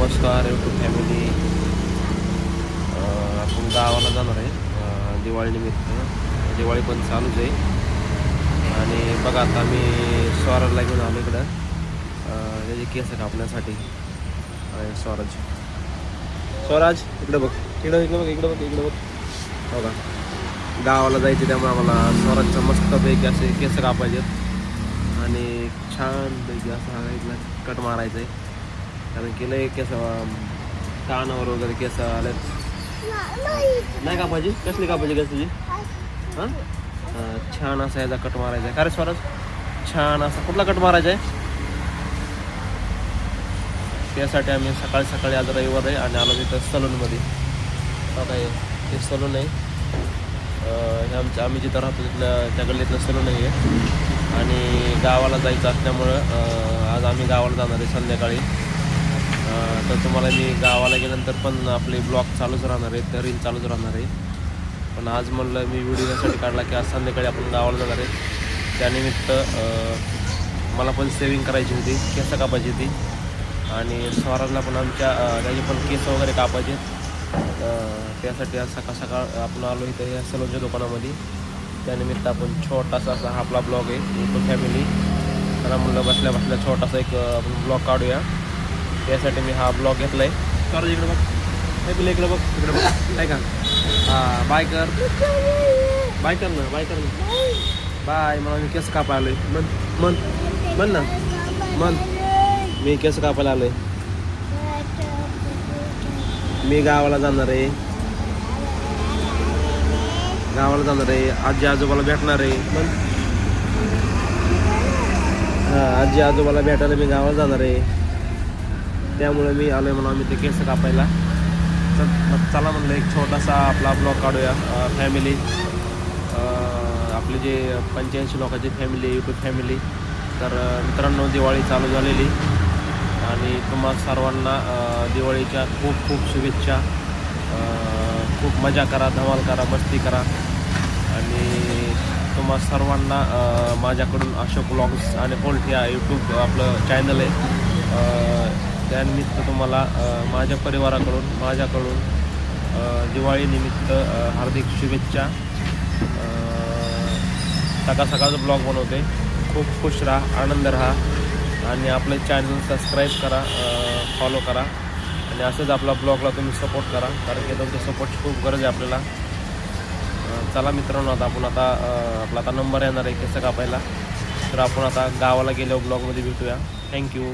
नमस्कार YouTube family. आपण गावाला जाणार आहे दिवाळीनिमित्त. दिवाळी पण चालूच आहे आणि बघा आता मी स्वराजला घेऊन आलो इकडं त्याचे केस कापण्यासाठी. स्वराज इकडं बघ, इकडं बघ. हो का, गावाला जायचे त्यामुळे आम्हाला स्वराजचं मस्तपैकी असे केस कापायचे आणि छानपैकी असा इथला कट मारायचं आहे. कारण की लय केस कानावर वगैरे केस आलेत. नाही कापायची, कसली कापायची केस तुझी? हां, छान असा याचा कट मारायचा आहे. का रे स्वराज, छान असा कुठला कट मारायचा आहे? त्यासाठी आम्ही सकाळी सकाळी आज रविवार आहे आणि आलो तिथं सलूनमध्ये. बघा हे सलून आहे. हे आम्ही जिथं राहतो तिथल्या त्या गल्लीतलं सलून आहे आणि गावाला जायचं असल्यामुळं आज आम्ही गावाला जाणार आहे संध्याकाळी. तर तुम्हाला मी गावाला गेल्यानंतर पण आपले ब्लॉग चालूच राहणार आहे, तर रील चालूच राहणार आहे. पण आज म्हणलं मी व्हिडिओ यासाठी काढला की आज संध्याकाळी आपण गावाला जाणार आहे. त्यानिमित्त मला पण सेविंग करायची होती, केस कापायची होती आणि स्वराजला पण आमच्या त्याचे पण केस वगैरे कापायचे. त्यासाठी आज सकाळ सकाळ आपण आलो इथं या सलूनच्या दुकानामध्ये. त्यानिमित्त आपण छोटासा असा आपला ब्लॉग आहे यूट्यूब फॅमिली. तर म्हणलं बसल्या बसल्या छोटासा एक आपण ब्लॉग काढूया. त्यासाठी मी हा ब्लॉग घेतला आहे. स्वराज इकडे बघ, हे बिल इकडे बघ, काय का. हां, बाय कर ना, बाय. मला मी केस कापायला आलो आहे. म्हण ना, मी केस कापायला आलो आहे. मी गावाला जाणार आहे, आजी आजोबाला भेटणार आहे. हां, आजी आजोबाला भेटायला मी गावाला जाणार आहे. त्यामुळे मी आलो आहे म्हणून आम्ही ते केस कापायला. चला म्हणलं एक छोटासा आपला ब्लॉग काढूया फॅमिली. आपले जे 85 लोकांची फॅमिली आहे यूट्यूब फॅमिली. तर मित्रांनो, दिवाळी चालू झालेली आणि तुम्हा सर्वांना दिवाळीच्या खूप खूप शुभेच्छा. खूप मजा करा, धमाल करा, मस्ती करा आणि तुम्हा सर्वांना माझ्याकडून अशोक ब्लॉग्स आणि होल्ट या यूट्यूब आपलं चॅनल आहे. त्यानिमित्त तुम्हाला माझ्या परिवाराकडून माझ्याकडून दिवाळीनिमित्त हार्दिक शुभेच्छा. सकाळ सकाळचं ब्लॉग बनवते. खूप खुश राहा, आनंद राहा आणि आपलं चॅनल सबस्क्राईब करा, फॉलो करा आणि असंच आपला ब्लॉगला तुम्ही सपोर्ट करा, कारण की तुमच्या सपोर्टची खूप गरज आहे आपल्याला. चला मित्रांनो, आपण आपला आता नंबर येणार आहे केस कापायला. तर आपण आता गावाला गेल्यावर ब्लॉगमध्ये भेटूया. थँक्यू.